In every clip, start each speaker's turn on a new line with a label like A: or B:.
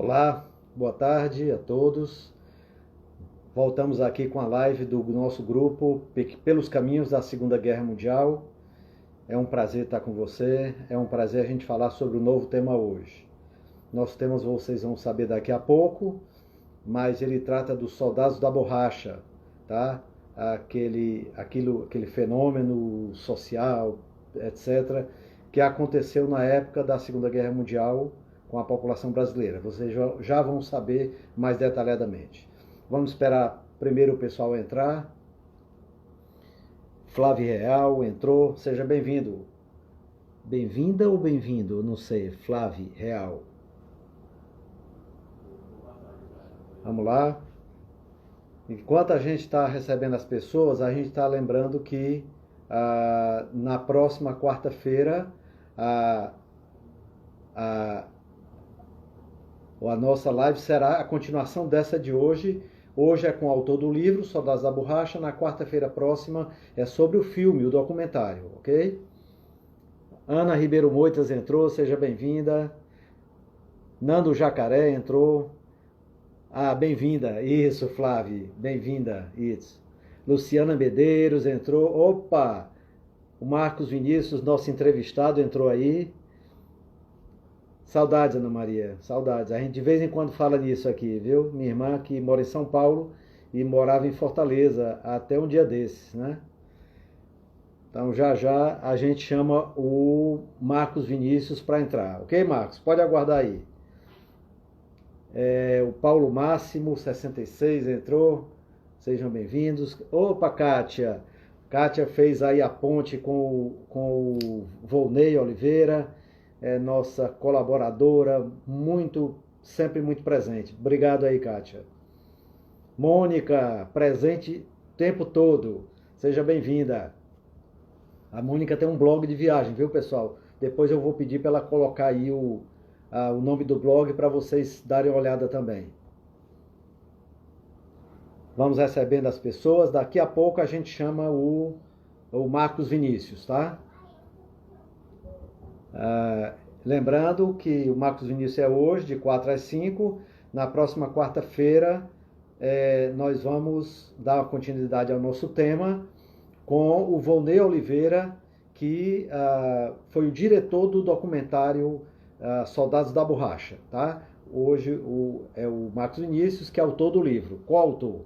A: Olá, boa tarde a todos. Voltamos aqui com a live do nosso grupo Pelos Caminhos da Segunda Guerra Mundial. É um prazer estar com você, é um prazer a gente falar sobre o novo tema hoje. Nosso tema vocês vão saber daqui a pouco, mas ele trata dos soldados da borracha, tá? Aquele fenômeno social, etc., que aconteceu na época da Segunda Guerra Mundial com a população brasileira. Vocês já vão saber mais detalhadamente. Vamos esperar primeiro o pessoal entrar. Flávio Real entrou, seja bem-vindo. Bem-vinda ou bem-vindo? Não sei, Flávio Real. Vamos lá. Enquanto a gente está recebendo as pessoas, a gente está lembrando que na próxima quarta-feira a nossa live será a continuação dessa de hoje. Hoje é com o autor do livro, Soldados da Borracha. Na quarta-feira próxima é sobre o filme, o documentário, ok? Ana Ribeiro Moitas entrou, seja bem-vinda. Nando Jacaré entrou. Bem-vinda. Isso, Flávio. Bem-vinda. Isso. Luciana Medeiros entrou. Opa! O Marcos Vinícius, nosso entrevistado, entrou aí. Saudades, Ana Maria. Saudades. A gente de vez em quando fala nisso aqui, viu? Minha irmã que mora em São Paulo e morava em Fortaleza até um dia desses, né? Então já a gente chama o Marcos Vinícius para entrar. Ok, Marcos? Pode aguardar aí. O Paulo Máximo, 66, entrou. Sejam bem-vindos. Opa, Kátia. Kátia fez aí a ponte com o Volney Oliveira, nossa colaboradora, sempre muito presente. Obrigado aí, Kátia. Mônica, presente o tempo todo. Seja bem-vinda. A Mônica tem um blog de viagem, viu, pessoal? Depois eu vou pedir para ela colocar aí o nome do blog para vocês darem uma olhada também. Vamos recebendo as pessoas. Daqui a pouco a gente chama o Marcos Vinícius, tá? Lembrando que o Marcos Vinícius é hoje, de 4 às 5. Na próxima quarta-feira, nós vamos dar continuidade ao nosso tema com o Volney Oliveira, que foi o diretor do documentário Soldados da Borracha, tá? Hoje é o Marcos Vinícius, que é autor do livro. Coautor.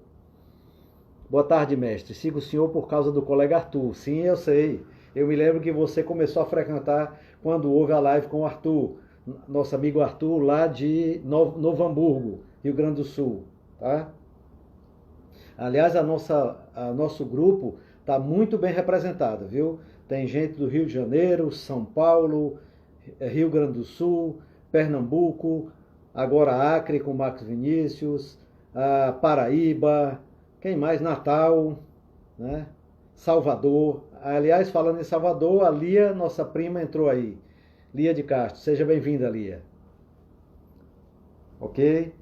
A: Boa tarde, mestre. Sigo o senhor por causa do colega Arthur. Sim, eu sei. Eu me lembro que você começou a frequentar quando houve a live com o Arthur, nosso amigo Arthur, lá de Novo Hamburgo, Rio Grande do Sul, tá? Aliás, nosso grupo está muito bem representado, viu? Tem gente do Rio de Janeiro, São Paulo, Rio Grande do Sul, Pernambuco, agora Acre com Marcos Vinícius, Paraíba, quem mais? Natal, né? Salvador. Aliás, falando em Salvador, a Lia, nossa prima, entrou aí. Lia de Castro. Seja bem-vinda, Lia. Ok?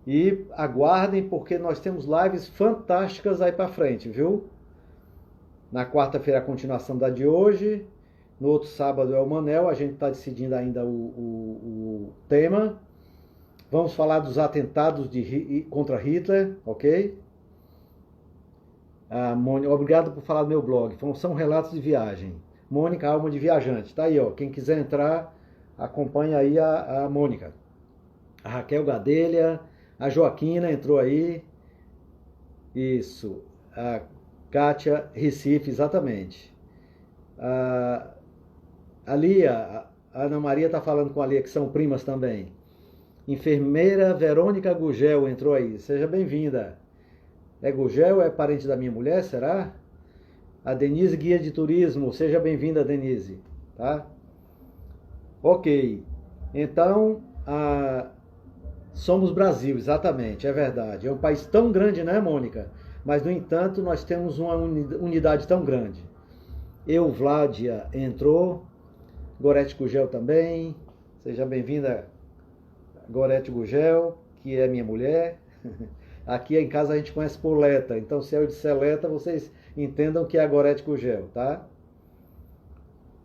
A: E aguardem, porque nós temos lives fantásticas aí para frente, viu? Na quarta-feira a continuação da de hoje. No outro sábado é o Manel. A gente está decidindo ainda o tema. Vamos falar dos atentados contra Hitler, ok? Mônica, obrigado por falar do meu blog. São relatos de viagem. Mônica, alma de viajante. Tá aí, ó. Quem quiser entrar, acompanha aí a Mônica. A Raquel Gadelha, a Joaquina entrou aí. Isso. A Kátia Recife, exatamente. A Lia, a Ana Maria está falando com a Lia, que são primas também. Enfermeira Verônica Gugel entrou aí. Seja bem-vinda. Gugel é parente da minha mulher, será? A Denise, guia de turismo. Seja bem-vinda, Denise. Tá? Ok. Então, somos Brasil, exatamente, é verdade. É um país tão grande, né, Mônica? Mas, no entanto, nós temos uma unidade tão grande. Euvládia entrou. Gorete Gugel também. Seja bem-vinda, Gorete Gugel, que é minha mulher. Aqui em casa a gente conhece por Leta, então se eu disser Leta, vocês entendam que é a Gorete Gugel, tá?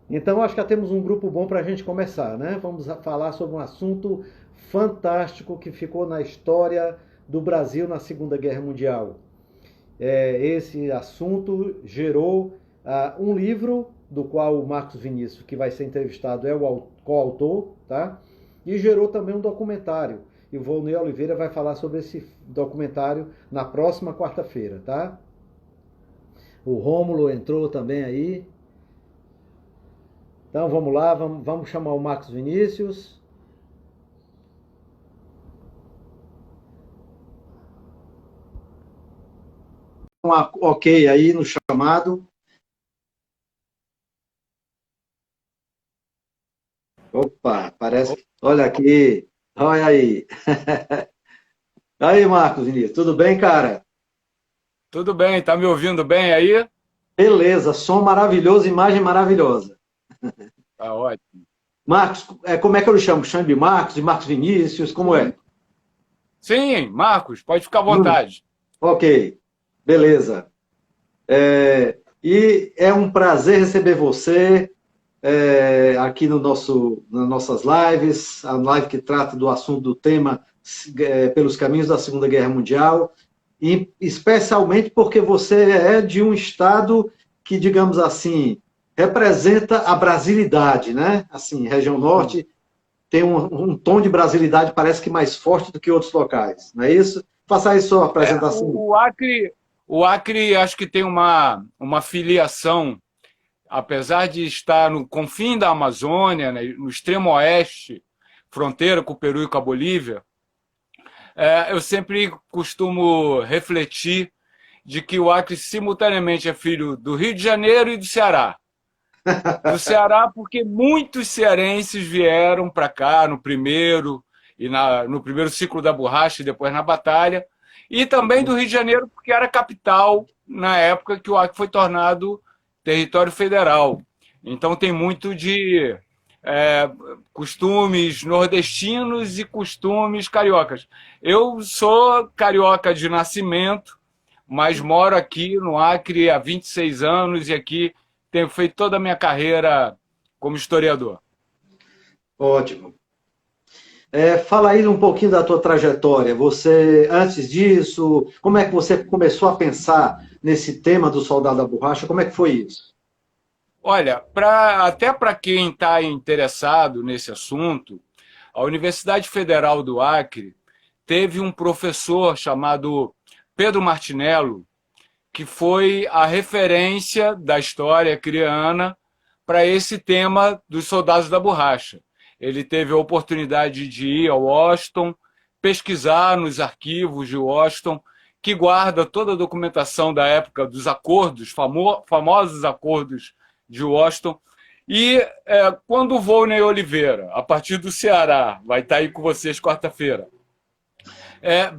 A: Então, acho que já temos um grupo bom para a gente começar, né? Vamos falar sobre um assunto fantástico que ficou na história do Brasil na Segunda Guerra Mundial. Esse assunto gerou um livro do qual o Marcos Vinícius, que vai ser entrevistado, é o coautor, tá? E gerou também um documentário. E o Volney Oliveira vai falar sobre esse documentário na próxima quarta-feira, tá? O Rômulo entrou também aí. Então vamos lá, vamos chamar o Marcos Vinícius. Ok aí no chamado. Opa, parece. Olha aqui. Olha aí. Aí, Marcos Vinícius, tudo bem, cara?
B: Tudo bem, tá me ouvindo bem aí?
A: Beleza, som maravilhoso, imagem maravilhosa.
B: Tá ótimo.
A: Marcos, como é que eu lhe chamo? Chame de Marcos Vinícius, como é?
B: Sim, Marcos, pode ficar à vontade.
A: Ok, beleza. E é um prazer receber você aqui no nas nossas lives, a live que trata do assunto do tema pelos caminhos da Segunda Guerra Mundial, e especialmente porque você é de um estado que, digamos assim, representa a brasilidade, né? Assim, região norte tem um tom de brasilidade parece que mais forte do que outros locais, não é isso? Faça aí sua apresentação.
B: O Acre acho que tem uma filiação, apesar de estar no confim da Amazônia, né, no extremo oeste, fronteira com o Peru e com a Bolívia. Eu sempre costumo refletir de que o Acre simultaneamente é filho do Rio de Janeiro e do Ceará. Do Ceará, porque muitos cearenses vieram para cá no primeiro ciclo da borracha e depois na batalha, e também do Rio de Janeiro, porque era capital na época que o Acre foi tornado território federal. Então tem muito de é, costumes nordestinos e costumes cariocas. Eu sou carioca de nascimento, mas moro aqui no Acre há 26 anos e aqui tenho feito toda a minha carreira como historiador.
A: Ótimo. Fala aí um pouquinho da tua trajetória. Você, antes disso, como é que você começou a pensar nesse tema do soldado da borracha? Como é que foi isso?
B: Olha, até para quem está interessado nesse assunto, a Universidade Federal do Acre teve um professor chamado Pedro Martinello, que foi a referência da história acreana para esse tema dos soldados da borracha. Ele teve a oportunidade de ir a Washington, pesquisar nos arquivos de Washington, que guarda toda a documentação da época dos acordos, famosos acordos de Washington. E quando o Volney Oliveira, a partir do Ceará, vai estar aí com vocês quarta-feira,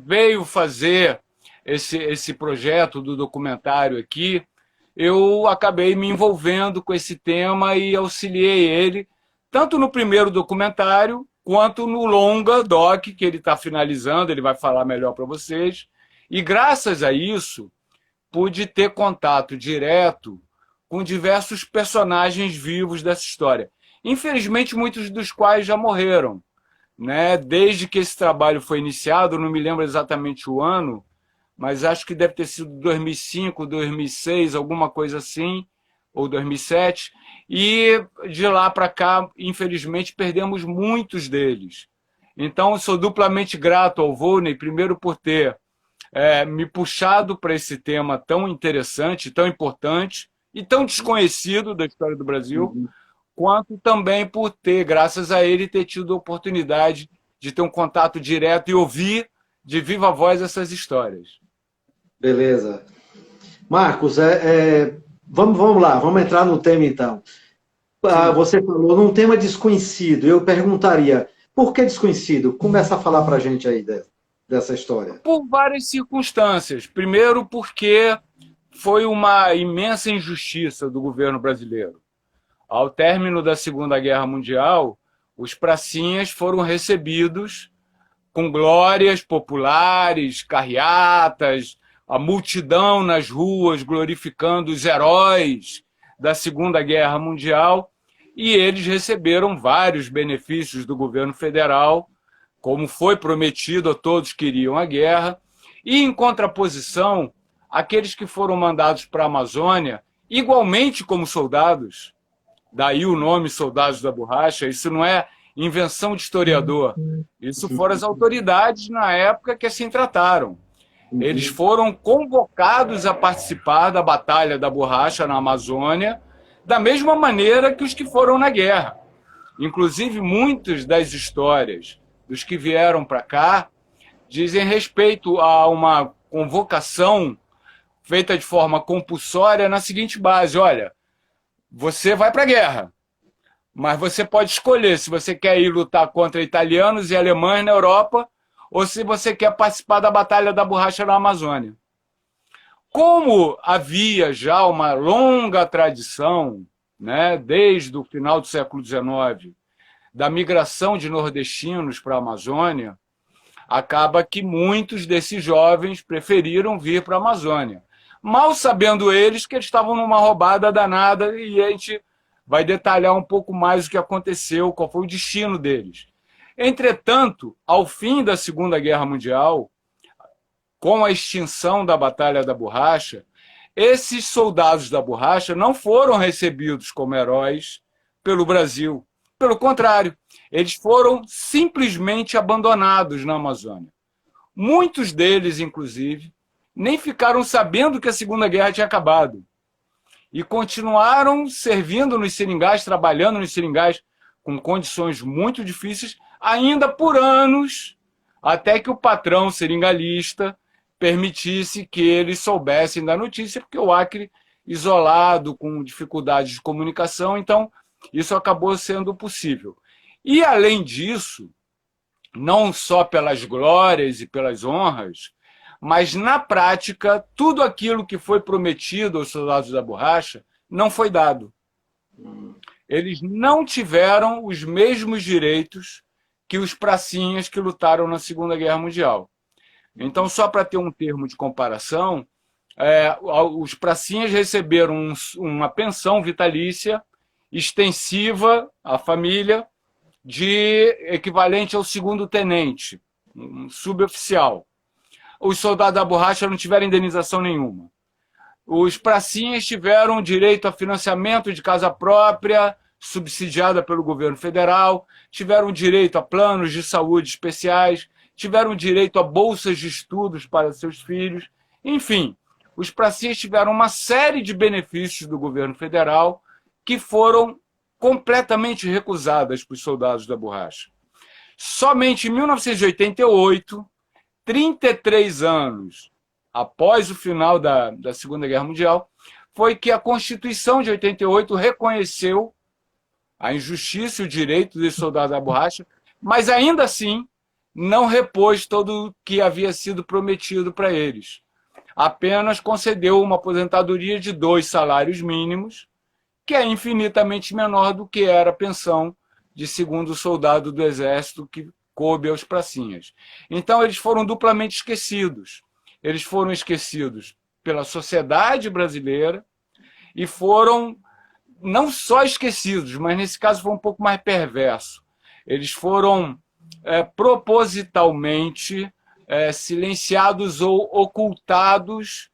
B: veio fazer esse projeto do documentário aqui, eu acabei me envolvendo com esse tema e auxiliei ele, tanto no primeiro documentário, quanto no longa doc, que ele está finalizando, ele vai falar melhor para vocês. E graças a isso, pude ter contato direto com diversos personagens vivos dessa história. Infelizmente, muitos dos quais já morreram, né? Desde que esse trabalho foi iniciado, não me lembro exatamente o ano, mas acho que deve ter sido 2005, 2006, alguma coisa assim, ou 2007. E de lá para cá, infelizmente, perdemos muitos deles. Então, eu sou duplamente grato ao Volney, primeiro por ter me puxado para esse tema tão interessante, tão importante e tão desconhecido da história do Brasil, quanto também por ter, graças a ele, ter tido a oportunidade de ter um contato direto e ouvir de viva voz essas histórias.
A: Beleza. Marcos, vamos lá, vamos entrar no tema então.
B: Sim.
A: Você falou num tema desconhecido. Eu perguntaria, por que desconhecido? Começa a falar para a gente aí dessa história.
B: Por várias circunstâncias. Primeiro, porque foi uma imensa injustiça do governo brasileiro. Ao término da Segunda Guerra Mundial, os pracinhas foram recebidos com glórias populares, carreatas, a multidão nas ruas glorificando os heróis da Segunda Guerra Mundial. e eles receberam vários benefícios do governo federal, como foi prometido a todos que iriam à guerra, e, em contraposição, aqueles que foram mandados para a Amazônia, igualmente como soldados, daí o nome Soldados da Borracha, isso não é invenção de historiador, isso foram as autoridades na época que assim trataram. Eles foram convocados a participar da Batalha da Borracha na Amazônia, da mesma maneira que os que foram na guerra. Inclusive, muitas das histórias dos que vieram para cá dizem respeito a uma convocação feita de forma compulsória na seguinte base: olha, você vai para a guerra, mas você pode escolher se você quer ir lutar contra italianos e alemães na Europa ou se você quer participar da Batalha da Borracha na Amazônia. Como havia já uma longa tradição, né, desde o final do século XIX, da migração de nordestinos para a Amazônia, acaba que muitos desses jovens preferiram vir para a Amazônia. Mal sabendo eles que eles estavam numa roubada danada, e a gente vai detalhar um pouco mais o que aconteceu, qual foi o destino deles. Entretanto, ao fim da Segunda Guerra Mundial, com a extinção da Batalha da Borracha, esses soldados da borracha não foram recebidos como heróis pelo Brasil. Pelo contrário, eles foram simplesmente abandonados na Amazônia. Muitos deles, inclusive, nem ficaram sabendo que a Segunda Guerra tinha acabado. E continuaram servindo nos seringais, trabalhando nos seringais, com condições muito difíceis, ainda por anos, até que o patrão seringalista permitisse que eles soubessem da notícia, porque o Acre, isolado, com dificuldades de comunicação, então isso acabou sendo possível. E, além disso, não só pelas glórias e pelas honras, mas, na prática, tudo aquilo que foi prometido aos soldados da borracha não foi dado. Eles não tiveram os mesmos direitos que os pracinhas que lutaram na Segunda Guerra Mundial. Então, só para ter um termo de comparação, os pracinhas receberam uma pensão vitalícia extensiva à família, de equivalente ao segundo tenente, um suboficial. Os soldados da borracha não tiveram indenização nenhuma. Os pracinhas tiveram direito a financiamento de casa própria, subsidiada pelo governo federal, tiveram direito a planos de saúde especiais, tiveram direito a bolsas de estudos para seus filhos. Enfim, os pracinhas tiveram uma série de benefícios do governo federal que foram completamente recusadas para os soldados da borracha. Somente em 1988, 33 anos após o final da Segunda Guerra Mundial, foi que a Constituição de 88 reconheceu a injustiça e o direito dos soldados da borracha, mas ainda assim não repôs todo o que havia sido prometido para eles. Apenas concedeu uma aposentadoria de 2 salários mínimos, que é infinitamente menor do que era a pensão de segundo soldado do Exército que coube aos pracinhas. Então, eles foram duplamente esquecidos. Eles foram esquecidos pela sociedade brasileira e foram não só esquecidos, mas nesse caso foi um pouco mais perverso. Eles foram propositalmente silenciados ou ocultados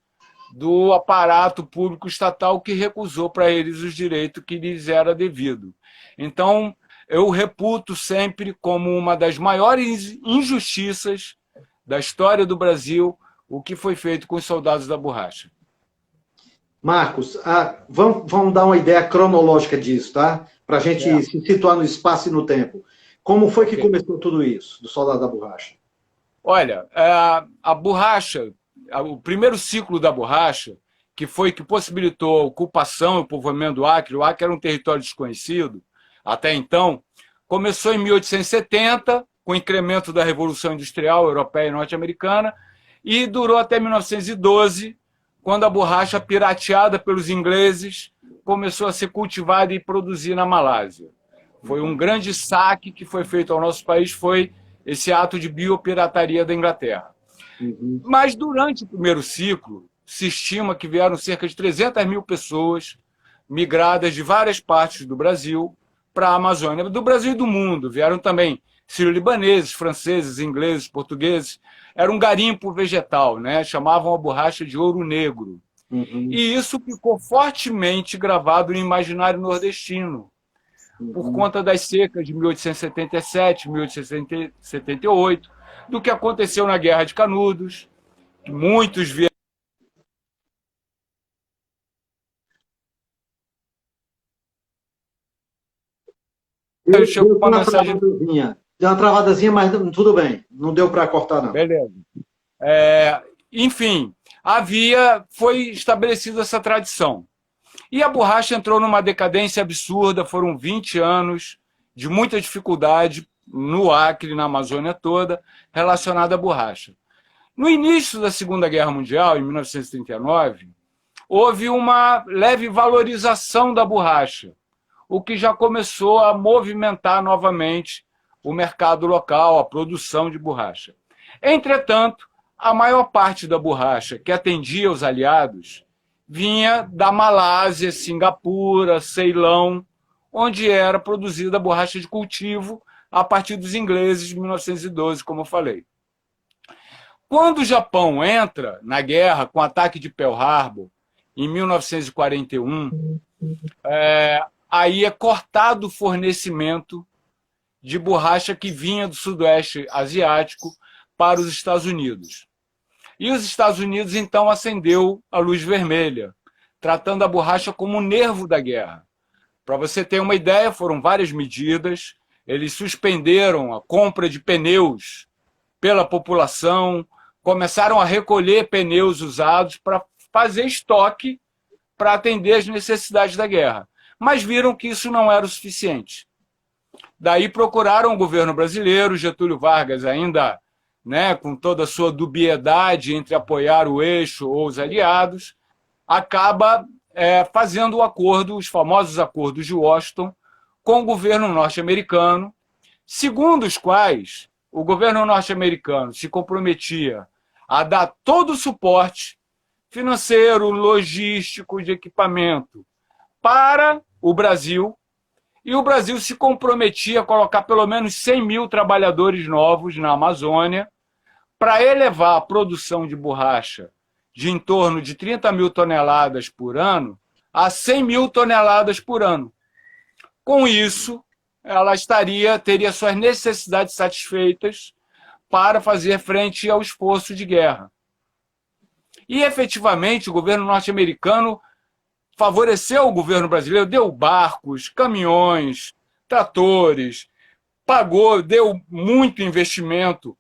B: do aparato público estatal que recusou para eles os direitos que lhes era devido. Então, eu reputo sempre como uma das maiores injustiças da história do Brasil o que foi feito com os soldados da borracha.
A: Marcos, vamos dar uma ideia cronológica disso, tá? Para a gente se situar no espaço e no tempo. Como foi que começou tudo isso, do soldado da borracha?
B: Olha, a borracha, o primeiro ciclo da borracha, que possibilitou a ocupação e o povoamento do Acre, o Acre era um território desconhecido até então, começou em 1870, com o incremento da Revolução Industrial Europeia e Norte-Americana, e durou até 1912, quando a borracha pirateada pelos ingleses começou a ser cultivada e produzida na Malásia. Foi um grande saque que foi feito ao nosso país, foi esse ato de biopirataria da Inglaterra. Mas durante o primeiro ciclo, se estima que vieram cerca de 300 mil pessoas migradas de várias partes do Brasil para a Amazônia, do Brasil e do mundo. Vieram também sírio-libaneses, franceses, ingleses, portugueses. Era um garimpo vegetal, né? Chamavam a borracha de ouro negro.
A: Uhum.
B: E isso ficou fortemente gravado no imaginário nordestino, por conta das secas de 1877, 1878, do que aconteceu na Guerra de Canudos, que muitos vieram. Chegou uma mensagem.
A: Deu uma travadazinha, mas tudo bem. Não deu para cortar, não.
B: Beleza. Enfim, foi estabelecida essa tradição. E a borracha entrou numa decadência absurda, foram 20 anos de muita dificuldade no Acre, na Amazônia toda, relacionada à borracha. No início da Segunda Guerra Mundial, em 1939, houve uma leve valorização da borracha, o que já começou a movimentar novamente o mercado local, a produção de borracha. Entretanto, a maior parte da borracha que atendia os aliados vinha da Malásia, Singapura, Ceilão, onde era produzida a borracha de cultivo a partir dos ingleses de 1912, como eu falei. Quando o Japão entra na guerra com o ataque de Pearl Harbor, em 1941, aí é cortado o fornecimento de borracha que vinha do Sudoeste Asiático para os Estados Unidos. E os Estados Unidos, então, acendeu a luz vermelha, tratando a borracha como um nervo da guerra. Para você ter uma ideia, foram várias medidas. Eles suspenderam a compra de pneus pela população, começaram a recolher pneus usados para fazer estoque para atender às necessidades da guerra. Mas viram que isso não era o suficiente. Daí procuraram o governo brasileiro, Getúlio Vargas ainda, né, com toda a sua dubiedade entre apoiar o eixo ou os aliados, acaba fazendo o acordo, os famosos acordos de Washington, com o governo norte-americano, segundo os quais o governo norte-americano se comprometia a dar todo o suporte financeiro, logístico, de equipamento para o Brasil, e o Brasil se comprometia a colocar pelo menos 100 mil trabalhadores novos na Amazônia para elevar a produção de borracha de em torno de 30 mil toneladas por ano a 100 mil toneladas por ano. Com isso, ela teria suas necessidades satisfeitas para fazer frente ao esforço de guerra. E, efetivamente, o governo norte-americano favoreceu o governo brasileiro, deu barcos, caminhões, tratores, deu muito investimento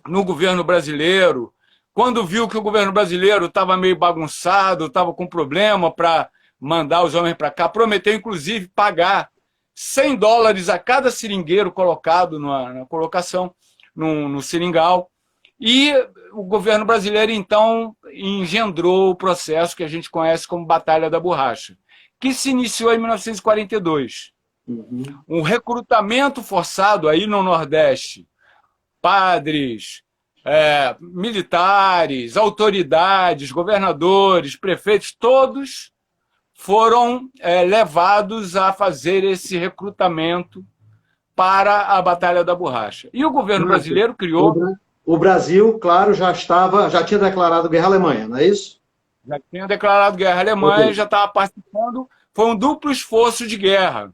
B: no governo brasileiro. Quando viu que o governo brasileiro estava meio bagunçado, estava com problema para mandar os homens para cá, prometeu, inclusive, pagar $100 a cada seringueiro colocado na colocação no seringal. E o governo brasileiro, então, engendrou o processo que a gente conhece como Batalha da Borracha, que se iniciou em 1942. Um recrutamento forçado aí no Nordeste, padres, militares, autoridades, governadores, prefeitos, todos foram levados a fazer esse recrutamento para a Batalha da Borracha. E o governo brasileiro criou...
A: O Brasil, claro, já tinha declarado guerra à Alemanha, não é isso?
B: Já tinha declarado guerra à Alemanha, já estava participando. Foi um duplo esforço de guerra.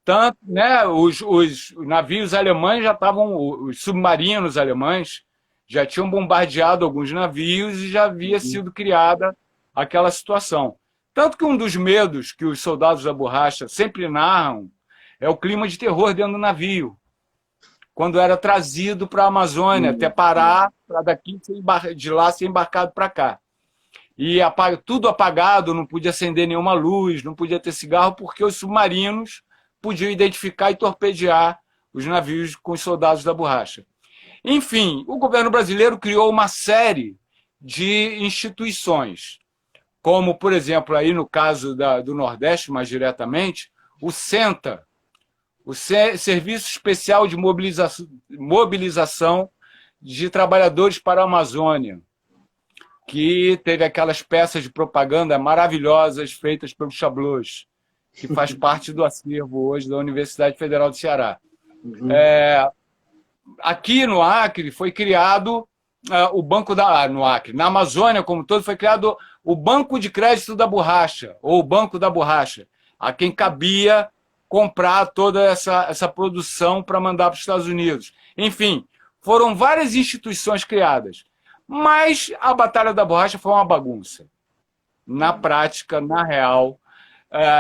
B: Tanto, né, os navios alemães já estavam, os submarinos alemães já tinham bombardeado alguns navios e já havia sido criada aquela situação. Tanto que um dos medos que os soldados da borracha sempre narram é o clima de terror dentro do navio, quando era trazido para a Amazônia, até parar, para de lá ser embarcado para cá. E tudo apagado, não podia acender nenhuma luz, não podia ter cigarro, porque os submarinos podiam identificar e torpedear os navios com os soldados da borracha. Enfim, o governo brasileiro criou uma série de instituições, como, por exemplo, aí no caso do Nordeste, mais diretamente, o SENTA, o Serviço Especial de Mobilização de Trabalhadores para a Amazônia, que teve aquelas peças de propaganda maravilhosas feitas pelo Chablos, que faz parte do acervo hoje da Universidade Federal do Ceará.
A: Uhum.
B: Aqui no Acre foi criado o Banco no Acre. Na Amazônia, como todo, foi criado o Banco de Crédito da Borracha, ou o Banco da Borracha, a quem cabia comprar toda essa produção para mandar para os Estados Unidos. Enfim, foram várias instituições criadas. Mas a Batalha da Borracha foi uma bagunça. Na prática, na real,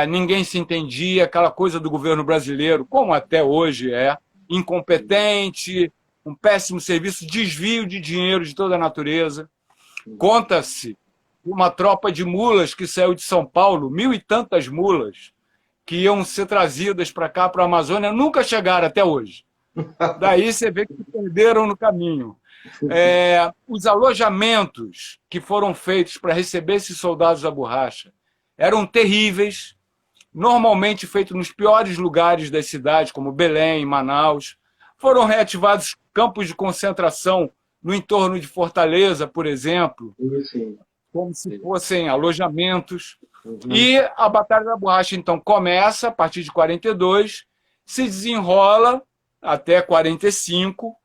B: ninguém se entendia, aquela coisa do governo brasileiro, como até hoje é, incompetente, um péssimo serviço, desvio de dinheiro de toda a natureza. Conta-se uma tropa de mulas que saiu de São Paulo, 1.000 e tantas mulas, que iam ser trazidas para cá, para a Amazônia, nunca chegaram até hoje. Daí você vê que perderam no caminho. Os alojamentos que foram feitos para receber esses soldados da borracha eram terríveis, normalmente feitos nos piores lugares das cidades, como Belém, Manaus. Foram reativados campos de concentração no entorno de Fortaleza, por exemplo, como se fossem alojamentos. E a Batalha da Borracha, então, começa a partir de 42, se desenrola até 45,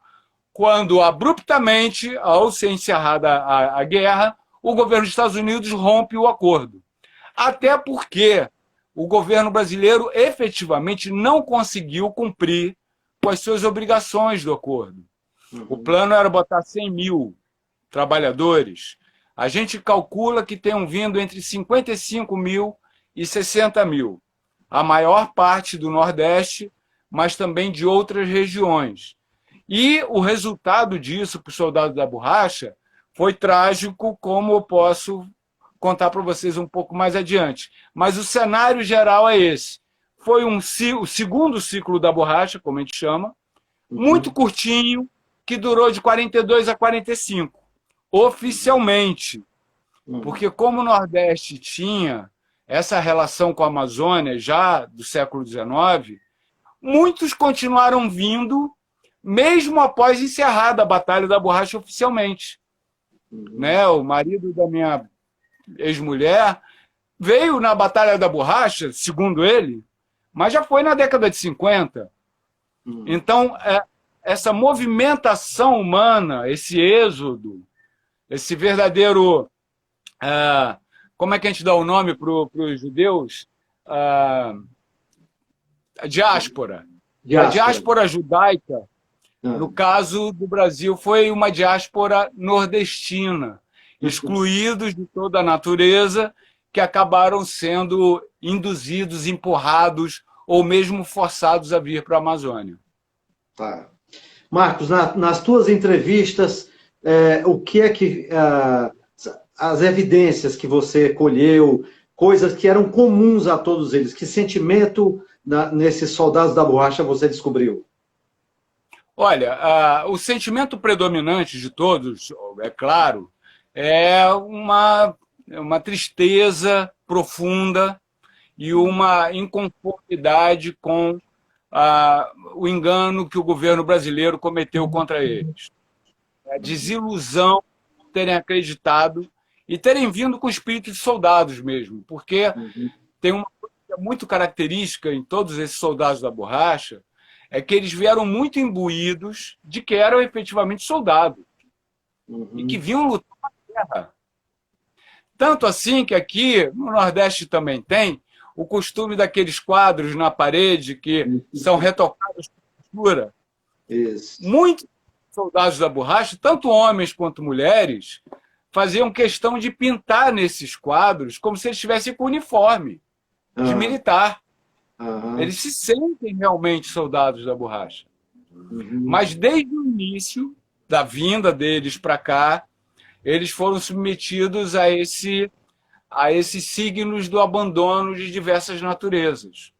B: quando, abruptamente, ao ser encerrada a guerra, o governo dos Estados Unidos rompe o acordo. Até porque o governo brasileiro efetivamente não conseguiu cumprir com as suas obrigações do acordo. O plano era botar 100 mil trabalhadores. A gente calcula que tenham vindo entre 55 mil e 60 mil. A maior parte do Nordeste, mas também de outras regiões. E o resultado disso para os soldados da borracha foi trágico, como eu posso contar para vocês um pouco mais adiante. Mas o cenário geral é esse. Foi o segundo ciclo da borracha, como a gente chama, muito curtinho, que durou de 42 a 45, oficialmente. Porque como o Nordeste tinha essa relação com a Amazônia já do século XIX, muitos continuaram vindo, mesmo após encerrada a Batalha da Borracha oficialmente. Né? O marido da minha ex-mulher veio na Batalha da Borracha, segundo ele, mas já foi na década de 50. Então, essa movimentação humana, esse êxodo, esse verdadeiro... como é que a gente dá o nome para os judeus? A diáspora. A diáspora judaica, no caso do Brasil, foi uma diáspora nordestina, excluídos de toda a natureza, que acabaram sendo induzidos, empurrados ou mesmo forçados a vir para a Amazônia.
A: Tá. Marcos, nas tuas entrevistas, o que é que... as evidências que você colheu, coisas que eram comuns a todos eles, que sentimento nesses soldados da borracha você descobriu?
B: Olha, o sentimento predominante de todos, é claro, é uma tristeza profunda e uma inconformidade com o engano que o governo brasileiro cometeu contra eles. A desilusão de terem acreditado e terem vindo com espírito de soldados mesmo, porque tem uma coisa muito característica em todos esses soldados da borracha, é que eles vieram muito imbuídos de que eram efetivamente soldados e que vinham lutar na guerra. Tanto assim que aqui no Nordeste também tem o costume daqueles quadros na parede que são retocados com costura. Muitos soldados da borracha, tanto homens quanto mulheres, faziam questão de pintar nesses quadros como se eles estivessem com uniforme de militar. Eles se sentem realmente soldados da borracha. Mas desde o início da vinda deles para cá, eles foram submetidos a esses signos do abandono de diversas naturezas.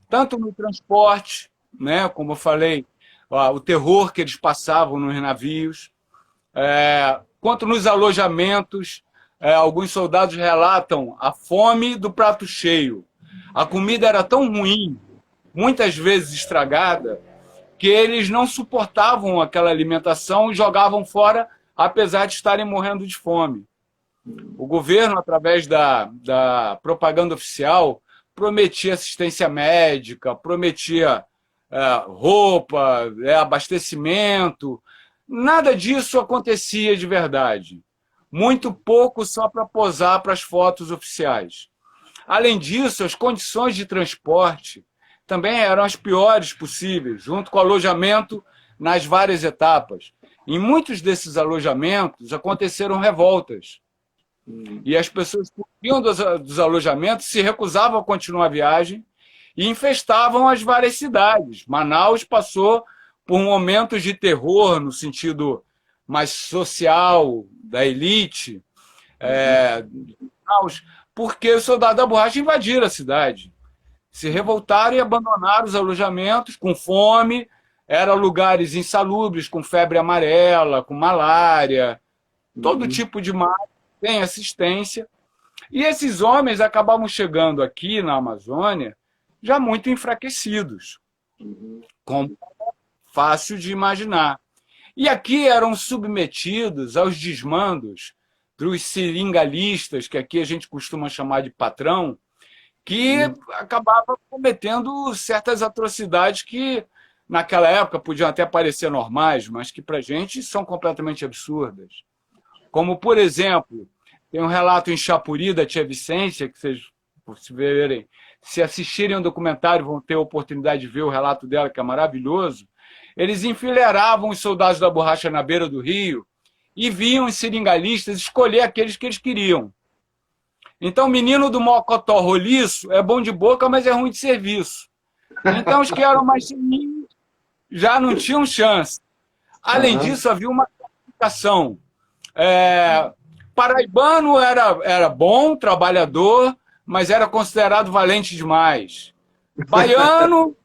B: Tanto no transporte, né, como eu falei, o terror que eles passavam nos navios, quanto nos alojamentos. Alguns soldados relatam a fome do prato cheio. A comida era tão ruim, muitas vezes estragada, que eles não suportavam aquela alimentação e jogavam fora, apesar de estarem morrendo de fome. O governo, através da propaganda oficial, prometia assistência médica, prometia roupa, abastecimento. Nada disso acontecia de verdade. Muito pouco só para posar para as fotos oficiais. Além disso, as condições de transporte também eram as piores possíveis, junto com o alojamento nas várias etapas. Em muitos desses alojamentos aconteceram revoltas. E as pessoas que fugiam dos alojamentos se recusavam a continuar a viagem e infestavam as várias cidades. Manaus passou por momentos de terror no sentido mais social, da elite, porque os soldados da borracha invadiram a cidade. Se revoltaram e abandonaram os alojamentos com fome, eram lugares insalubres, com febre amarela, com malária, todo tipo de mal, sem assistência. E esses homens acabavam chegando aqui na Amazônia já muito enfraquecidos, como fácil de imaginar. E aqui eram submetidos aos desmandos dos seringalistas, que aqui a gente costuma chamar de patrão, que acabava cometendo certas atrocidades que, naquela época, podiam até parecer normais, mas que, para a gente, são completamente absurdas. Como, por exemplo, tem um relato em Chapuri, da tia Vicência, que vocês, se verem, se assistirem ao documentário, vão ter a oportunidade de ver o relato dela, que é maravilhoso. Eles enfileiravam os soldados da borracha na beira do rio e viam os seringalistas escolher aqueles que eles queriam. Então, o menino do mocotó roliço é bom de boca, mas é ruim de serviço. Então, os que eram mais fininhos já não tinham chance. Além disso, havia uma classificação. Paraibano era bom, trabalhador, mas era considerado valente demais. Baiano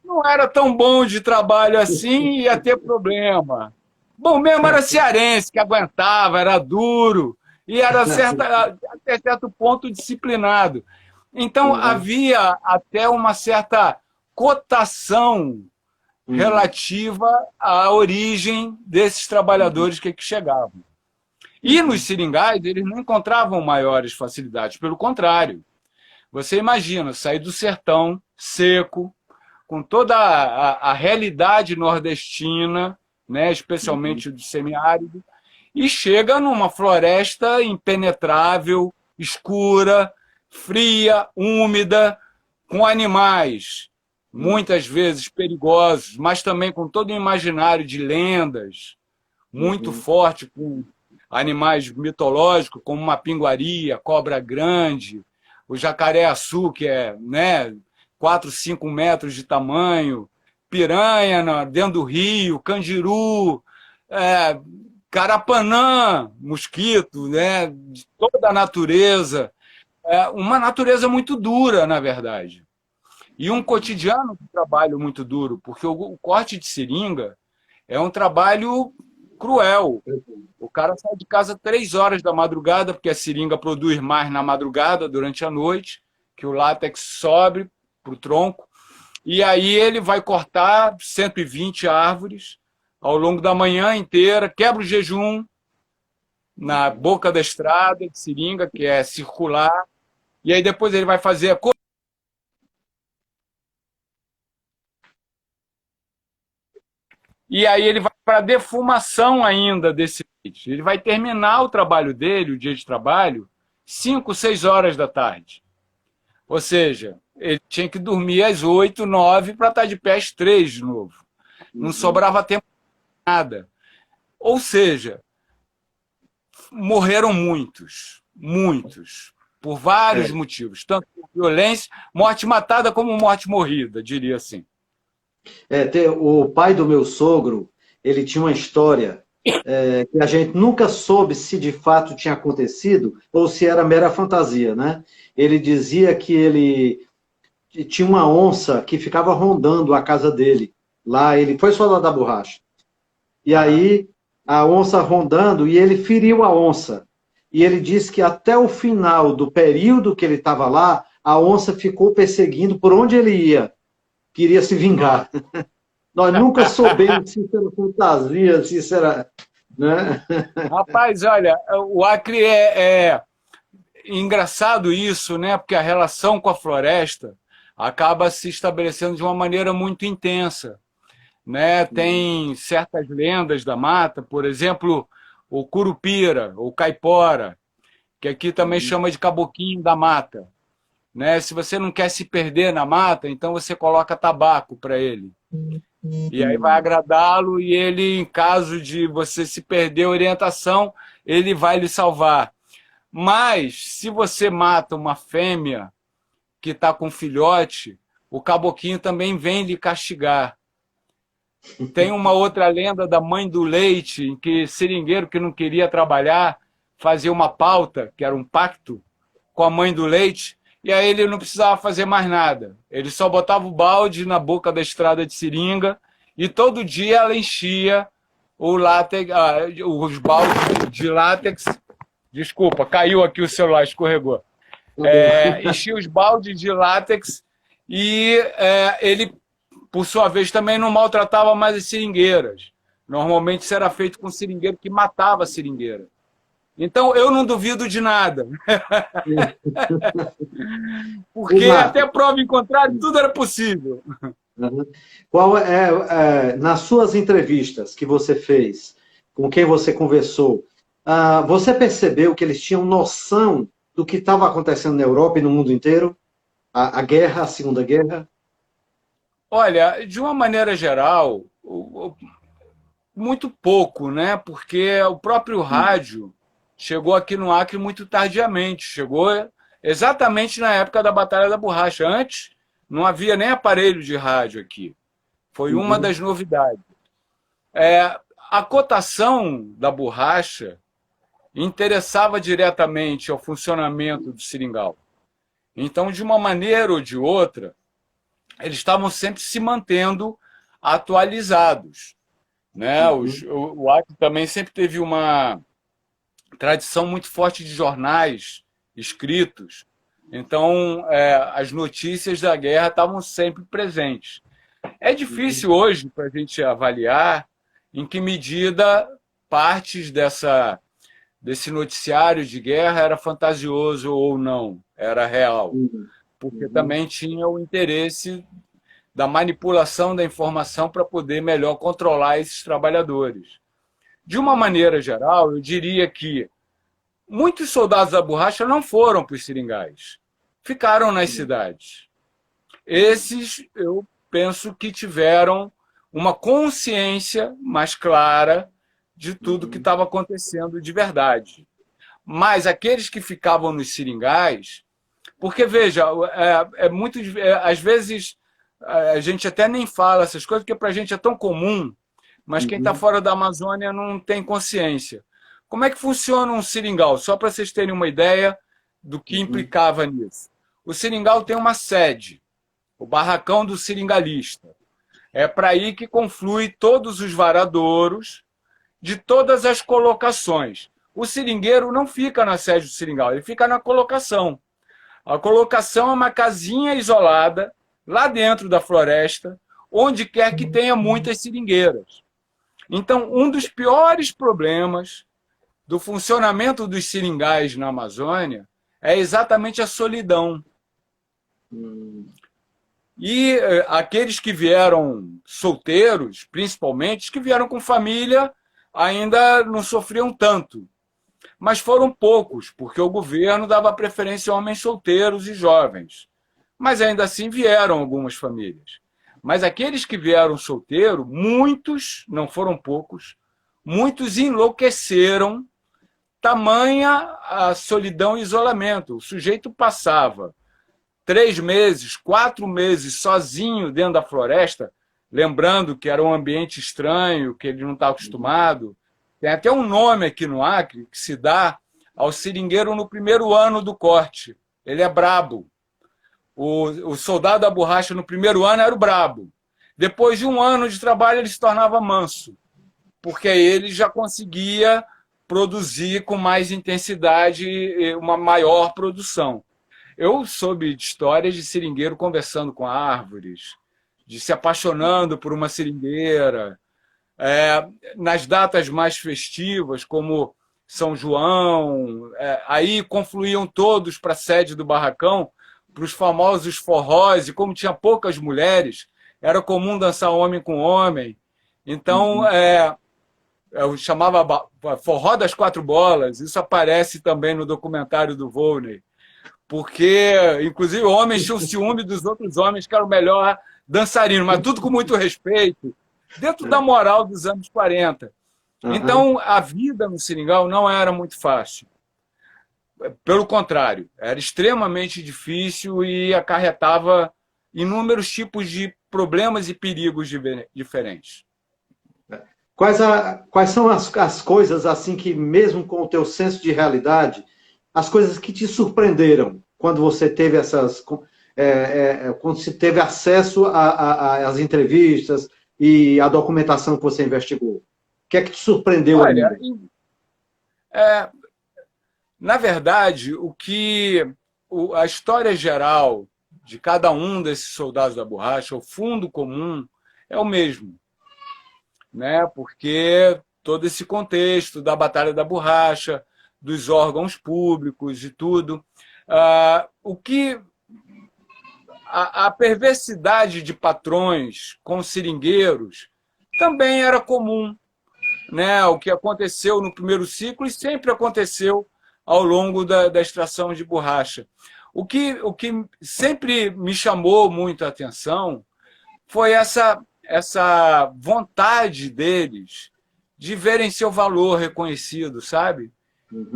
B: não era tão bom de trabalho assim e ia ter problema. Bom mesmo era cearense, que aguentava, era duro, e era até certo ponto disciplinado. Então, havia até uma certa cotação relativa à origem desses trabalhadores que aqui chegavam. E nos seringais, eles não encontravam maiores facilidades, pelo contrário. Você imagina, sair do sertão seco, com toda a realidade nordestina, né, especialmente do semiárido, e chega numa floresta impenetrável, escura, fria, úmida, com animais, muitas vezes perigosos, mas também com todo um imaginário de lendas, muito forte, com animais mitológicos, como uma pinguaria, cobra grande, o jacaré-açu, que é 4, 5 metros de tamanho, piranha dentro do rio, canjiru, carapanã, mosquito, de toda a natureza. Uma natureza muito dura, na verdade. E um cotidiano de trabalho muito duro, porque o corte de seringa é um trabalho cruel. O cara sai de casa 3 horas da madrugada, porque a seringa produz mais na madrugada, durante a noite, que o látex sobe para o tronco, e aí ele vai cortar 120 árvores ao longo da manhã inteira, quebra o jejum na boca da estrada de seringa, que é circular, e aí depois ele vai fazer a e aí ele vai para a defumação ainda desse leite. Ele vai terminar o trabalho dele, o dia de trabalho, 5, 6 horas da tarde. Ou seja, ele tinha que dormir às 8, 9 para estar de pé às 3 de novo. Não sobrava tempo para nada. Ou seja, morreram muitos, por vários motivos, tanto por violência, morte matada como morte morrida, diria assim.
A: O pai do meu sogro, ele tinha uma história que a gente nunca soube se de fato tinha acontecido ou se era mera fantasia, né? Ele dizia que ele tinha uma onça que ficava rondando a casa dele. Lá ele foi soldado da borracha. E aí a onça rondando e ele feriu a onça. E ele disse que até o final do período que ele estava lá, a onça ficou perseguindo por onde ele ia. Queria se vingar. Nós nunca soubemos se isso era fantasia, se isso era... Né?
B: Rapaz, olha, o Acre engraçado isso, né? Porque a relação com a floresta acaba se estabelecendo de uma maneira muito intensa, né? Tem certas lendas da mata, por exemplo, o curupira, o caipora, que aqui também chama de caboquinho da mata, né? Se você não quer se perder na mata, então você coloca tabaco para ele. E aí vai agradá-lo e ele, em caso de você se perder a orientação, ele vai lhe salvar. Mas, se você mata uma fêmea que está com filhote, o caboquinho também vem lhe castigar. Tem uma outra lenda da mãe do leite, em que seringueiro que não queria trabalhar fazia uma pauta, que era um pacto, com a mãe do leite, e aí ele não precisava fazer mais nada. Ele só botava o balde na boca da estrada de seringa e todo dia ela enchia o látex, os baldes de látex. Desculpa, caiu aqui o celular, escorregou. Enchia os baldes de látex e ele, por sua vez, também não maltratava mais as seringueiras. Normalmente isso era feito com seringueiro que matava a seringueira. Então, eu não duvido de nada. Porque
C: Exato.
B: até prova em contrário, tudo era possível.
C: Qual nas suas entrevistas que você fez, com quem você conversou, você percebeu que eles tinham noção do que estava acontecendo na Europa e no mundo inteiro? A guerra, a Segunda Guerra?
B: Olha, de uma maneira geral, muito pouco, né? Porque o próprio rádio chegou aqui no Acre muito tardiamente. Chegou exatamente na época da Batalha da Borracha. Antes, não havia nem aparelho de rádio aqui. Foi uma das novidades. A cotação da borracha interessava diretamente ao funcionamento do seringal. Então, de uma maneira ou de outra, eles estavam sempre se mantendo atualizados, né? O Acre também sempre teve uma tradição muito forte de jornais escritos. Então, as notícias da guerra estavam sempre presentes. É difícil hoje para a gente avaliar em que medida partes desse noticiário de guerra era fantasioso ou não, era real. Porque também tinha o interesse da manipulação da informação para poder melhor controlar esses trabalhadores. De uma maneira geral, eu diria que muitos soldados da borracha não foram para os seringais, ficaram nas cidades. Esses, eu penso que tiveram uma consciência mais clara de tudo que estava acontecendo de verdade. Mas aqueles que ficavam nos seringais, porque, veja, às vezes a gente até nem fala essas coisas, porque para a gente é tão comum, mas quem está fora da Amazônia não tem consciência. Como é que funciona um seringal? Só para vocês terem uma ideia do que implicava nisso. O seringal tem uma sede, o barracão do seringalista. É para aí que conflui todos os varadouros de todas as colocações. O seringueiro não fica na sede do seringal, ele fica na colocação. A colocação é uma casinha isolada, lá dentro da floresta, onde quer que tenha muitas seringueiras. Então, um dos piores problemas do funcionamento dos seringais na Amazônia é exatamente a solidão. E aqueles que vieram solteiros, principalmente, os que vieram com família, ainda não sofriam tanto. Mas foram poucos, porque o governo dava preferência a homens solteiros e jovens. Mas ainda assim vieram algumas famílias. Mas aqueles que vieram solteiros, muitos, não foram poucos, muitos enlouqueceram, tamanha a solidão e isolamento. O sujeito passava 3 meses, 4 meses sozinho dentro da floresta, lembrando que era um ambiente estranho, que ele não estava acostumado. Tem até um nome aqui no Acre que se dá ao seringueiro no primeiro ano do corte. Ele é brabo. O soldado da borracha no primeiro ano era o brabo. Depois de 1 ano de trabalho, ele se tornava manso, porque aí ele já conseguia produzir com mais intensidade uma maior produção. Eu soube de histórias de seringueiro conversando com árvores, de se apaixonando por uma seringueira. Nas datas mais festivas, como São João, aí confluíam todos para a sede do barracão, para os famosos forrós, e como tinha poucas mulheres, era comum dançar homem com homem. Então, eu chamava Forró das Quatro Bolas, isso aparece também no documentário do Volney, porque, inclusive, homens tinham ciúme dos outros homens que eram o melhor dançarino, mas tudo com muito respeito, dentro da moral dos anos 40. Então, a vida no Seringal não era muito fácil. Pelo contrário, era extremamente difícil e acarretava inúmeros tipos de problemas e perigos diferentes.
C: Quais são as coisas, assim, que mesmo com o teu senso de realidade, as coisas que te surpreenderam quando você teve quando se teve acesso às entrevistas e à documentação que você investigou? O que é que te surpreendeu?
B: Olha, na verdade, a história geral de cada um desses soldados da borracha, o fundo comum, é o mesmo, né? Porque todo esse contexto da Batalha da Borracha, dos órgãos públicos e tudo, a perversidade de patrões com seringueiros também era comum, né? O que aconteceu no primeiro ciclo e sempre aconteceu ao longo da extração de borracha. O que sempre me chamou muito a atenção foi essa vontade deles de verem seu valor reconhecido, sabe?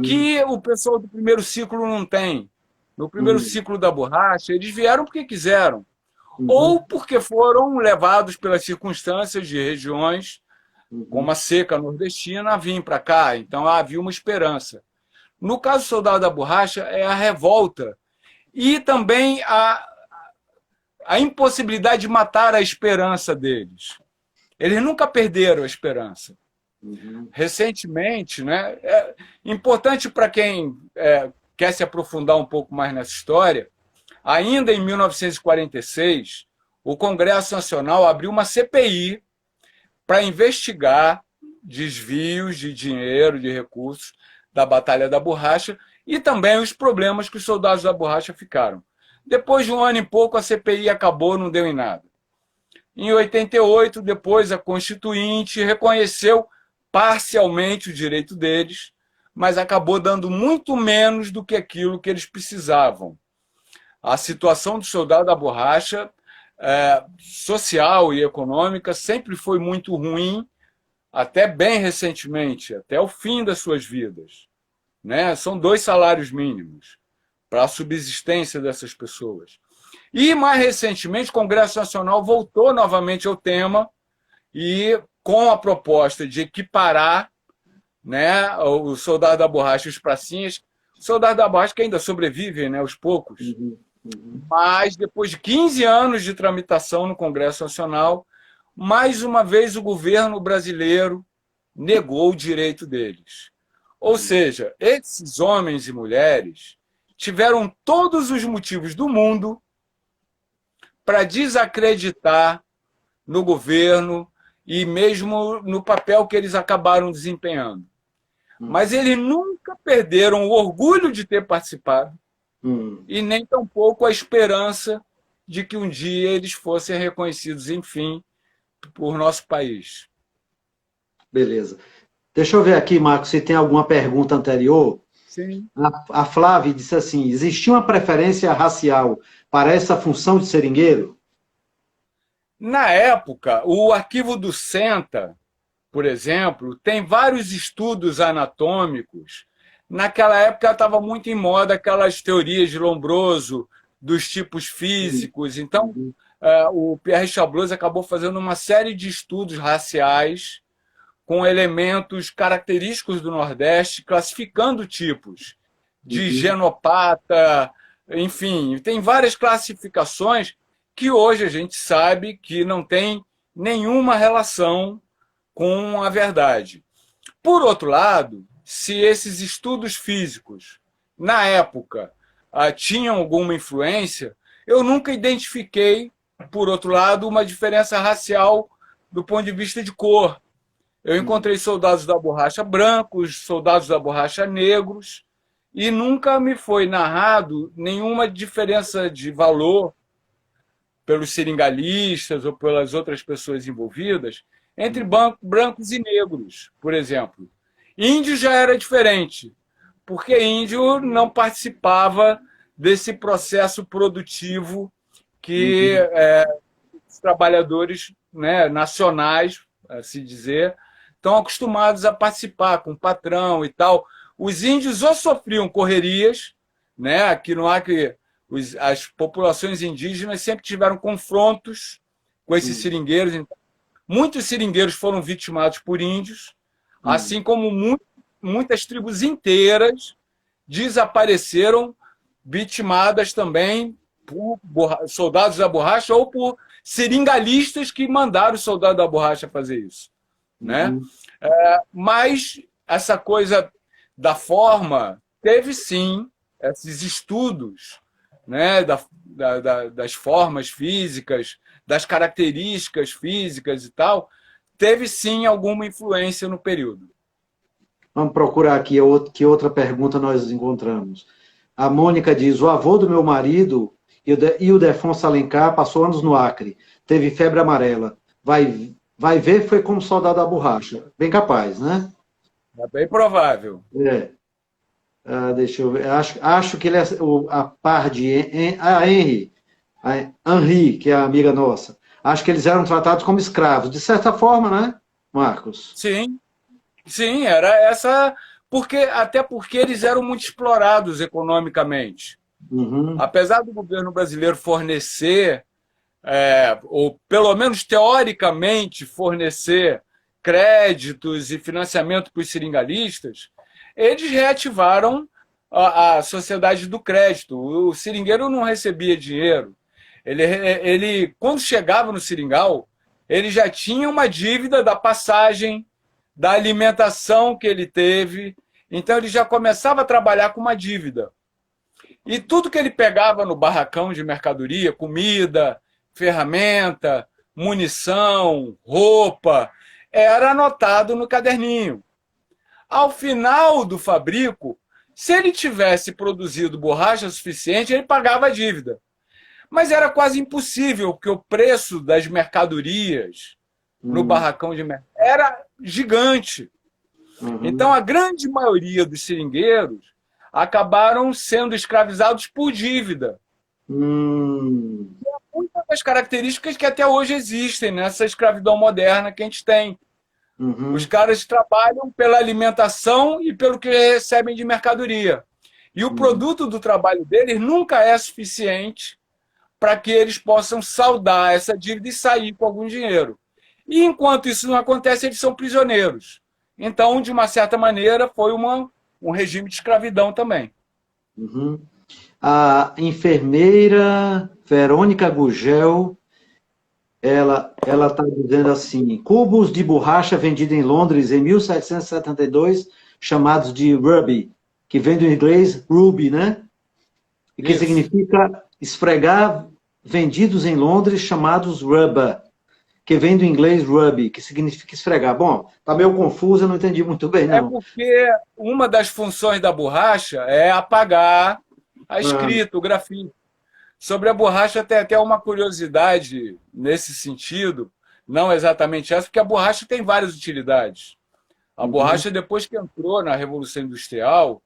B: Que o pessoal do primeiro ciclo não tem. No primeiro ciclo da borracha, eles vieram porque quiseram, ou porque foram levados pelas circunstâncias de regiões, como a seca nordestina, a vir para cá. Então havia uma esperança. No caso do soldado da borracha, é a revolta e também a impossibilidade de matar a esperança deles. Eles nunca perderam a esperança. Recentemente, né, é importante para quem quer se aprofundar um pouco mais nessa história, ainda em 1946, o Congresso Nacional abriu uma CPI para investigar desvios de dinheiro, de recursos da Batalha da Borracha e também os problemas que os soldados da borracha ficaram. Depois de um ano e pouco, a CPI acabou, não deu em nada. Em 88, depois, a Constituinte reconheceu parcialmente o direito deles, mas acabou dando muito menos do que aquilo que eles precisavam. A situação do soldado da borracha, social e econômica, sempre foi muito ruim, até bem recentemente, até o fim das suas vidas, né? São 2 salários mínimos para a subsistência dessas pessoas. E, mais recentemente, o Congresso Nacional voltou novamente ao tema e com a proposta de equiparar, né, o soldado da borracha e os pracinhas. O soldado da borracha que ainda sobrevive, né, aos poucos. Mas, depois de 15 anos de tramitação no Congresso Nacional, mais uma vez o governo brasileiro negou o direito deles. Ou seja, esses homens e mulheres tiveram todos os motivos do mundo para desacreditar no governo e mesmo no papel que eles acabaram desempenhando. Mas eles nunca perderam o orgulho de ter participado e nem tampouco a esperança de que um dia eles fossem reconhecidos, enfim, por nosso país.
C: Beleza. Deixa eu ver aqui, Marcos, se tem alguma pergunta anterior.
B: Sim.
C: A Flávia disse assim, existia uma preferência racial para essa função de seringueiro?
B: Na época, o arquivo do Senta, por exemplo, tem vários estudos anatômicos. Naquela época estava muito em moda aquelas teorias de Lombroso, dos tipos físicos. Então, o Pierre Chablot acabou fazendo uma série de estudos raciais com elementos característicos do Nordeste, classificando tipos de genopata, enfim, tem várias classificações que hoje a gente sabe que não tem nenhuma relação com a verdade. Por outro lado, se esses estudos físicos, na época, tinham alguma influência, eu nunca identifiquei, por outro lado, uma diferença racial do ponto de vista de cor. Eu encontrei soldados da borracha brancos, soldados da borracha negros, e nunca me foi narrado nenhuma diferença de valor pelos seringalistas ou pelas outras pessoas envolvidas entre brancos e negros, por exemplo. Índio já era diferente, porque índio não participava desse processo produtivo que os trabalhadores, né, nacionais, a se dizer, estão acostumados a participar com o patrão e tal. Os índios ou sofriam correrias, né? Aqui no Acre, as populações indígenas sempre tiveram confrontos com esses seringueiros. Então, muitos seringueiros foram vitimados por índios, assim como muitas tribos inteiras desapareceram, vitimadas também por soldados da borracha ou por seringalistas que mandaram os soldados da borracha fazer isso, né? Mas essa coisa da forma teve sim esses estudos, né, das formas físicas, das características físicas e tal, teve sim alguma influência no período.
C: Vamos procurar aqui que outra pergunta nós encontramos. A Mônica diz: o avô do meu marido e o Defonso Alencar passou anos no Acre, teve febre amarela. Vai ver, foi como soldado da borracha. Bem capaz, né?
B: É bem provável.
C: Deixa eu ver. Acho que ele é a par de Henri, que é a amiga nossa. Acho que eles eram tratados como escravos, de certa forma, né, Marcos?
B: Sim, sim, era essa, até porque eles eram muito explorados economicamente. Apesar do governo brasileiro fornecer, ou pelo menos teoricamente fornecer créditos e financiamento para os seringalistas, eles reativaram a sociedade do crédito. O seringueiro não recebia dinheiro. Ele, quando chegava no seringal, ele já tinha uma dívida da passagem, da alimentação que ele teve. Então, ele já começava a trabalhar com uma dívida. E tudo que ele pegava no barracão de mercadoria, comida, ferramenta, munição, roupa, era anotado no caderninho. Ao final do fabrico, se ele tivesse produzido borracha suficiente, ele pagava a dívida. Mas era quase impossível, porque o preço das mercadorias no barracão de mercado era gigante. Então, a grande maioria dos seringueiros acabaram sendo escravizados por dívida. Muitas das características que até hoje existem nessa escravidão moderna que a gente tem. Os caras trabalham pela alimentação e pelo que recebem de mercadoria. E o produto do trabalho deles nunca é suficiente para que eles possam saldar essa dívida e sair com algum dinheiro. E enquanto isso não acontece, eles são prisioneiros. Então, de uma certa maneira, foi um regime de escravidão também.
C: A enfermeira Verônica Gugel, ela está dizendo assim: cubos de borracha vendidos em Londres em 1772, chamados de ruby, que vem do inglês ruby, né? E que significa esfregar, vendidos em Londres, chamados rubber, que vem do inglês ruby, que significa esfregar. Bom, está meio confuso, eu não entendi muito bem, não.
B: É porque uma das funções da borracha é apagar a escrita, o grafite. Sobre a borracha, tem até uma curiosidade nesse sentido, não exatamente essa, porque a borracha tem várias utilidades. A borracha, depois que entrou na Revolução Industrial,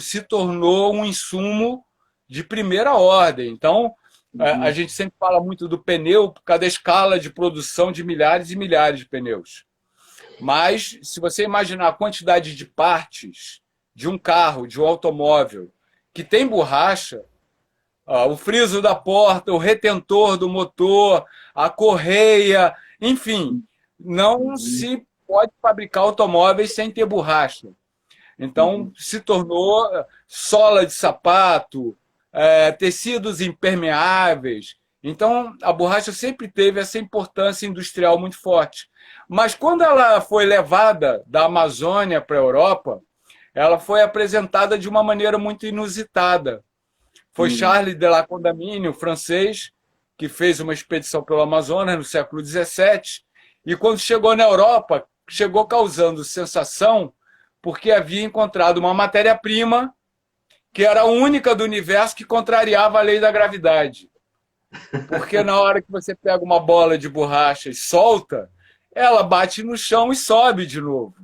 B: se tornou um insumo de primeira ordem. Então, a gente sempre fala muito do pneu por causa da escala de produção de milhares e milhares de pneus. Mas, se você imaginar a quantidade de partes de um carro, de um automóvel, que tem borracha, o friso da porta, o retentor do motor, a correia, enfim, não se pode fabricar automóveis sem ter borracha. Então, se tornou sola de sapato, tecidos impermeáveis. Então, a borracha sempre teve essa importância industrial muito forte. Mas quando ela foi levada da Amazônia para a Europa, ela foi apresentada de uma maneira muito inusitada. Foi Charles de la Condamine, o francês, que fez uma expedição pelo Amazonas no século XVII, E quando chegou na Europa, chegou causando sensação porque havia encontrado uma matéria-prima que era a única do universo que contrariava a lei da gravidade. Porque na hora que você pega uma bola de borracha e solta, ela bate no chão e sobe de novo.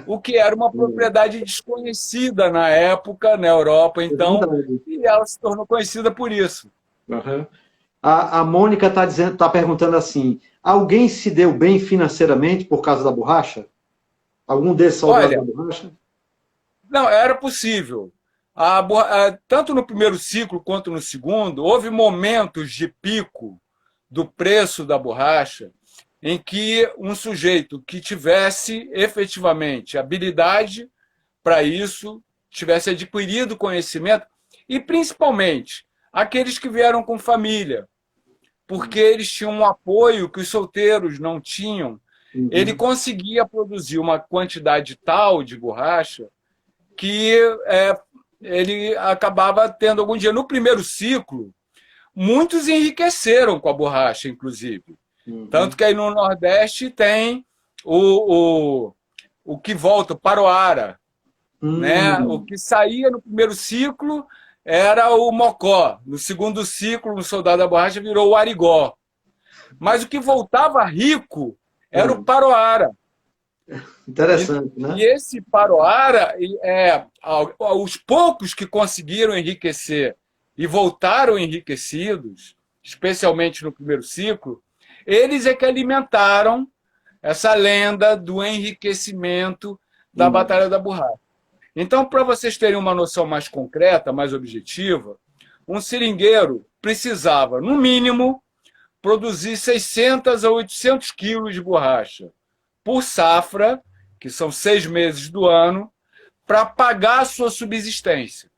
B: O que era uma propriedade desconhecida na época, na Europa, então, e ela se tornou conhecida por isso.
C: Uhum. A Mônica está perguntando assim, alguém se deu bem financeiramente por causa da borracha? Algum desses soldados da borracha?
B: Não, era possível. Tanto no primeiro ciclo quanto no segundo, houve momentos de pico do preço da borracha em que um sujeito que tivesse efetivamente habilidade para isso, tivesse adquirido conhecimento, e principalmente aqueles que vieram com família, porque eles tinham um apoio que os solteiros não tinham. Ele conseguia produzir uma quantidade tal de borracha que ele acabava tendo algum dia. No primeiro ciclo, muitos enriqueceram com a borracha, inclusive. Tanto que aí no Nordeste tem o que volta, o Paroara. Né? O que saía no primeiro ciclo era o Mocó. No segundo ciclo, o soldado da borracha virou o Arigó. Mas o que voltava rico era o Paroara.
C: Interessante, né?
B: E esse Paroara, os poucos que conseguiram enriquecer e voltaram enriquecidos, especialmente no primeiro ciclo, eles é que alimentaram essa lenda do enriquecimento da Batalha da Borracha. Então, para vocês terem uma noção mais concreta, mais objetiva, um seringueiro precisava, no mínimo, produzir 600 a 800 quilos de borracha por safra, que são 6 meses do ano, para pagar a sua subsistência.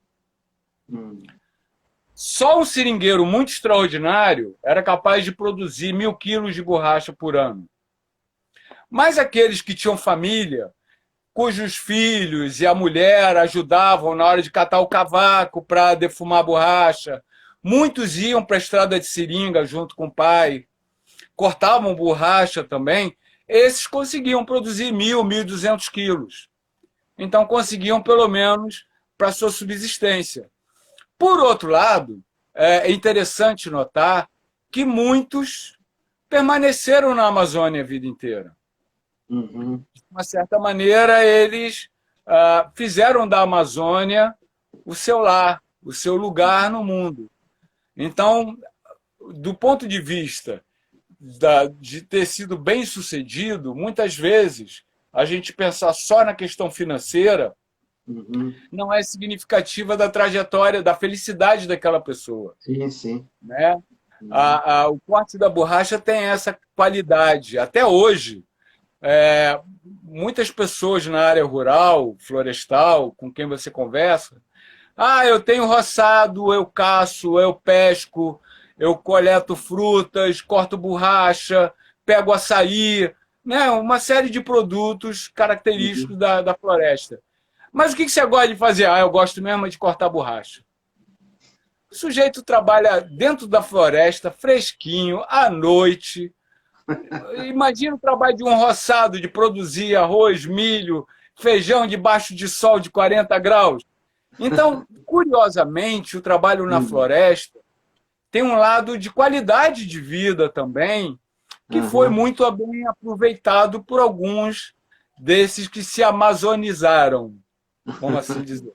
B: Só um seringueiro muito extraordinário era capaz de produzir 1.000 quilos de borracha por ano. Mas aqueles que tinham família, cujos filhos e a mulher ajudavam na hora de catar o cavaco para defumar a borracha, muitos iam para a estrada de seringa junto com o pai, cortavam borracha também, esses conseguiam produzir 1.000, 1.200 quilos. Então conseguiam pelo menos para a sua subsistência. Por outro lado, é interessante notar que muitos permaneceram na Amazônia a vida inteira. De uma certa maneira, eles fizeram da Amazônia o seu lar, o seu lugar no mundo. Então, do ponto de vista de ter sido bem-sucedido, muitas vezes a gente pensar só na questão financeira não é significativa da trajetória, da felicidade daquela pessoa.
C: Sim, sim.
B: Né? O corte da borracha tem essa qualidade. Até hoje, muitas pessoas na área rural, florestal, com quem você conversa, eu tenho roçado, eu caço, eu pesco, eu coleto frutas, corto borracha, pego açaí, né? Uma série de produtos característicos da floresta. Mas o que você gosta de fazer? Eu gosto mesmo de cortar borracha. O sujeito trabalha dentro da floresta, fresquinho, à noite. Imagina o trabalho de um roçado, de produzir arroz, milho, feijão debaixo de sol de 40 graus. Então, curiosamente, o trabalho na floresta tem um lado de qualidade de vida também, que foi muito bem aproveitado por alguns desses que se amazonizaram, vamos assim dizer.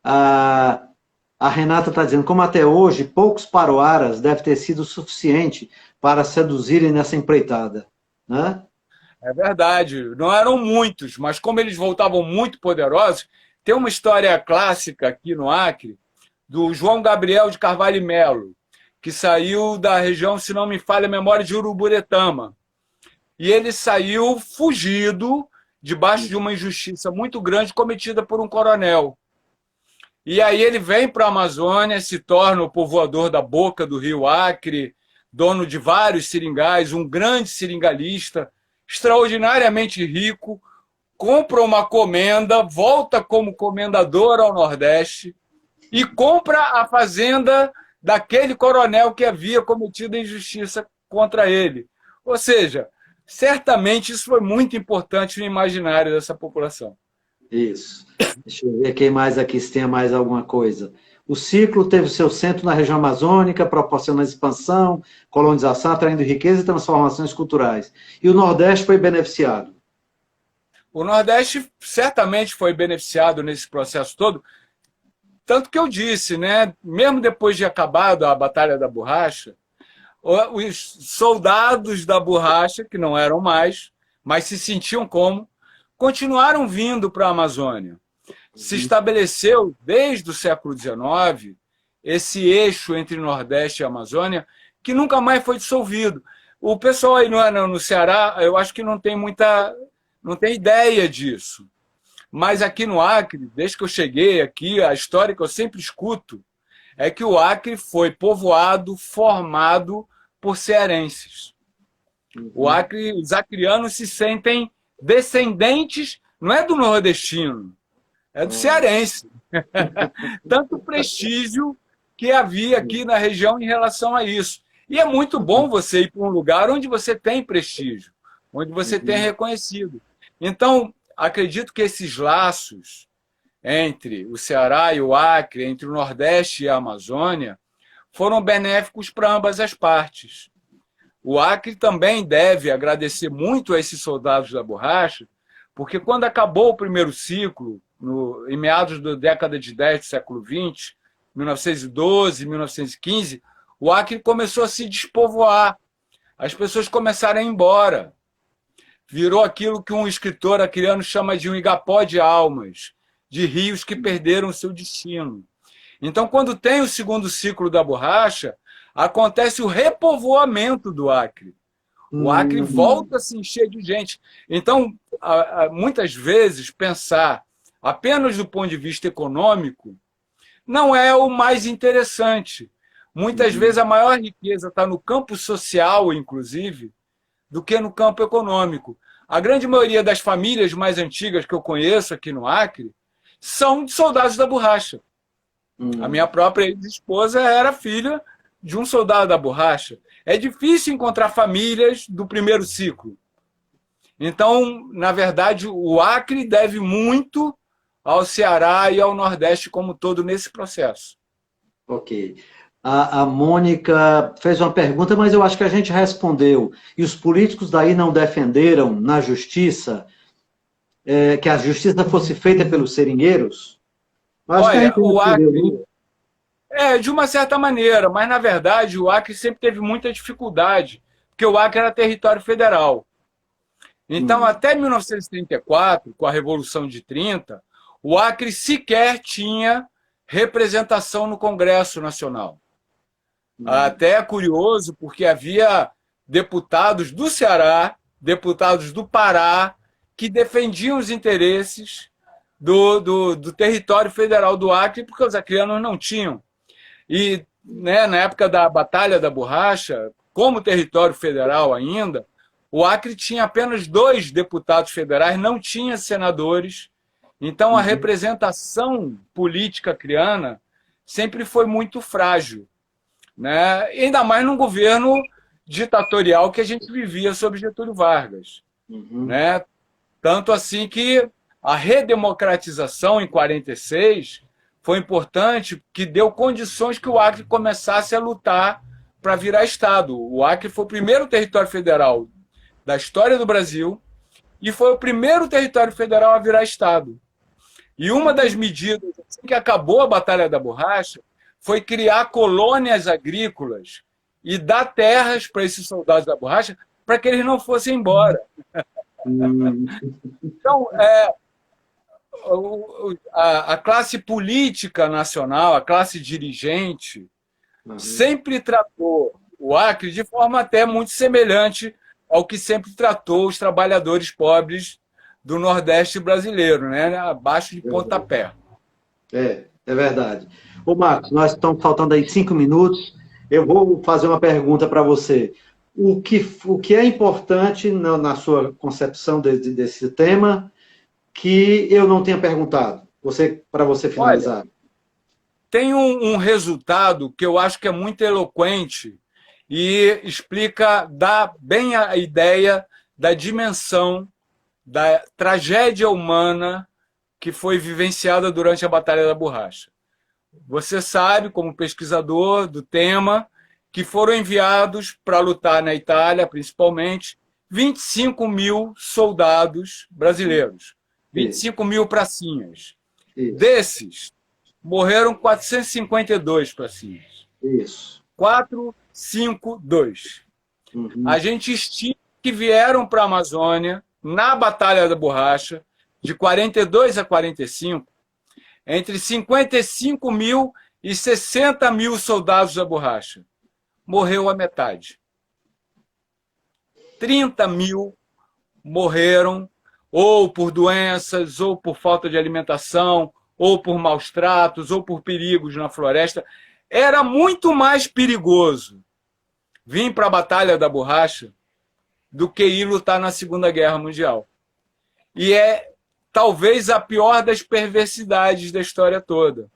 C: A Renata está dizendo, como até hoje, poucos paroaras deve ter sido suficiente para seduzirem nessa empreitada. Né?
B: É verdade, não eram muitos, mas como eles voltavam muito poderosos, tem uma história clássica aqui no Acre, do João Gabriel de Carvalho e Melo, que saiu da região, se não me falha a memória, de Uruburetama. E ele saiu fugido debaixo de uma injustiça muito grande cometida por um coronel. E aí ele vem para a Amazônia, se torna o povoador da boca do rio Acre, dono de vários seringais, um grande seringalista, extraordinariamente rico, compra uma comenda, volta como comendador ao Nordeste e compra a fazenda daquele coronel que havia cometido a injustiça contra ele. Ou seja, certamente isso foi muito importante no imaginário dessa população.
C: Isso. Deixa eu ver quem mais aqui, se tem mais alguma coisa. O ciclo teve seu centro na região amazônica, proporcionando expansão, colonização, atraindo riqueza e transformações culturais. E o Nordeste foi beneficiado.
B: O Nordeste certamente foi beneficiado nesse processo todo, tanto que eu disse, né, mesmo depois de acabada a Batalha da Borracha, os soldados da borracha, que não eram mais, mas se sentiam como, continuaram vindo para a Amazônia. Se estabeleceu, desde o século XIX, esse eixo entre Nordeste e Amazônia, que nunca mais foi dissolvido. O pessoal aí no Ceará, eu acho que não tem ideia disso. Mas aqui no Acre, desde que eu cheguei aqui, a história que eu sempre escuto é que o Acre foi povoado, formado por cearenses. O Acre, os acrianos se sentem descendentes, não é do nordestino, é do cearense. Tanto prestígio que havia aqui na região em relação a isso. E é muito bom você ir para um lugar onde você tem prestígio, onde você tem reconhecido. Então, acredito que esses laços entre o Ceará e o Acre, entre o Nordeste e a Amazônia, foram benéficos para ambas as partes. O Acre também deve agradecer muito a esses soldados da borracha, porque quando acabou o primeiro ciclo, em meados da década de 10 do século XX, 1912, 1915, o Acre começou a se despovoar. As pessoas começaram a ir embora. Virou aquilo que um escritor acreano chama de um igapó de almas, de rios que perderam seu destino. Então, quando tem o segundo ciclo da borracha, acontece o repovoamento do Acre. O Acre volta a se encher de gente. Então, muitas vezes, pensar apenas do ponto de vista econômico não é o mais interessante. Muitas vezes a maior riqueza está no campo social, inclusive, do que no campo econômico. A grande maioria das famílias mais antigas que eu conheço aqui no Acre são de soldados da borracha. A minha própria ex-esposa era filha de um soldado da borracha. É difícil encontrar famílias do primeiro ciclo. Então, na verdade, o Acre deve muito ao Ceará e ao Nordeste como todo nesse processo.
C: Ok. A Mônica fez uma pergunta, mas eu acho que a gente respondeu. E os políticos daí não defenderam na justiça que a justiça fosse feita pelos seringueiros?
B: Olha, o Acre, de uma certa maneira, mas na verdade o Acre sempre teve muita dificuldade, porque o Acre era território federal. Então, até 1934, com a Revolução de 30, o Acre sequer tinha representação no Congresso Nacional. Até é curioso, porque havia deputados do Ceará, deputados do Pará, que defendiam os interesses do território federal do Acre, porque os acreanos não tinham. E né, na época da Batalha da Borracha, como território federal ainda, o Acre tinha apenas 2 deputados federais, não tinha senadores. Então, a representação política acreana sempre foi muito frágil, né? Ainda mais num governo ditatorial que a gente vivia sob Getúlio Vargas. Né? Tanto assim que a redemocratização em 46 foi importante, que deu condições que o Acre começasse a lutar para virar Estado. O Acre foi o primeiro território federal da história do Brasil e foi o primeiro território federal a virar Estado. E uma das medidas, assim que acabou a Batalha da Borracha, foi criar colônias agrícolas e dar terras para esses soldados da borracha para que eles não fossem embora. Então, a classe política nacional, a classe dirigente, sempre tratou o Acre de forma até muito semelhante ao que sempre tratou os trabalhadores pobres do Nordeste brasileiro, né? Abaixo de pontapé.
C: É verdade. Ô, Marcos, nós estamos faltando aí 5 minutos. Eu vou fazer uma pergunta para você. O que é importante na sua concepção desse tema que eu não tenha perguntado? Para você finalizar.
B: Olha, tem um resultado que eu acho que é muito eloquente e explica, dá bem a ideia da dimensão da tragédia humana que foi vivenciada durante a Batalha da Borracha. Você sabe, como pesquisador do tema, que foram enviados para lutar na Itália, principalmente, 25 mil soldados brasileiros, 25 mil pracinhas.
C: Isso.
B: Desses, morreram 452 pracinhas.
C: Isso.
B: 452.
C: Uhum.
B: A gente estima que vieram para a Amazônia, na Batalha da Borracha, de 42 a 45, entre 55 mil e 60 mil soldados da borracha. Morreu a metade. 30 mil morreram ou por doenças, ou por falta de alimentação, ou por maus tratos, ou por perigos na floresta. Era muito mais perigoso vir para a Batalha da Borracha do que ir lutar na Segunda Guerra Mundial. E é talvez a pior das perversidades da história toda,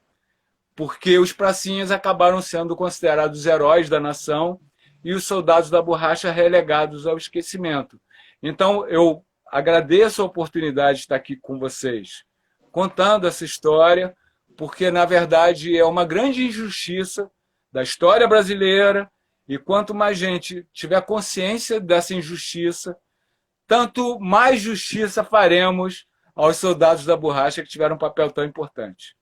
B: porque os pracinhas acabaram sendo considerados heróis da nação e os soldados da borracha relegados ao esquecimento. Então, eu agradeço a oportunidade de estar aqui com vocês, contando essa história, porque, na verdade, é uma grande injustiça da história brasileira, e quanto mais gente tiver consciência dessa injustiça, tanto mais justiça faremos aos soldados da borracha que tiveram um papel tão importante.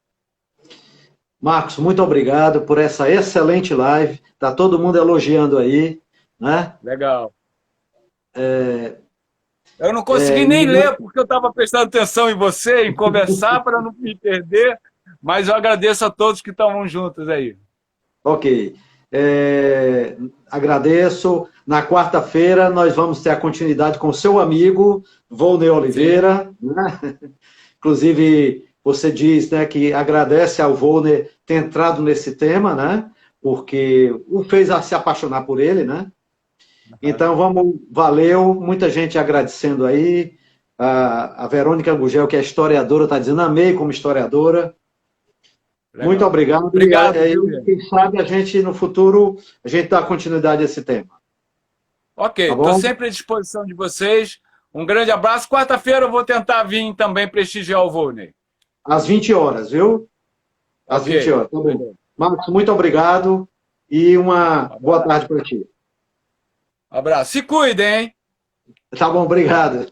C: Marcos, muito obrigado por essa excelente live. Está todo mundo elogiando aí, né?
B: Legal. Eu não consegui nem ler, porque eu estava prestando atenção em você, em conversar, para não me perder, mas eu agradeço a todos que estavam juntos aí.
C: Ok. Agradeço. Na quarta-feira nós vamos ter a continuidade com o seu amigo, Volney Oliveira, né? Inclusive, você diz, né, que agradece ao Volney ter entrado nesse tema, né? Porque o fez se apaixonar por ele, né? Então, valeu, muita gente agradecendo aí. A Verônica Gugel, que é historiadora, está dizendo, amei como historiadora. Legal. Muito obrigado.
B: Obrigado.
C: Quem sabe a gente, no futuro, a gente dá continuidade a esse tema.
B: Ok, estou sempre à disposição de vocês. Um grande abraço. Quarta-feira eu vou tentar vir também prestigiar o Volney.
C: Às 20 horas, viu? Às 20 horas. Tá bom. Marcos, muito obrigado e uma boa tarde para ti.
B: Abraço. Se cuidem, hein?
C: Tá bom, obrigado.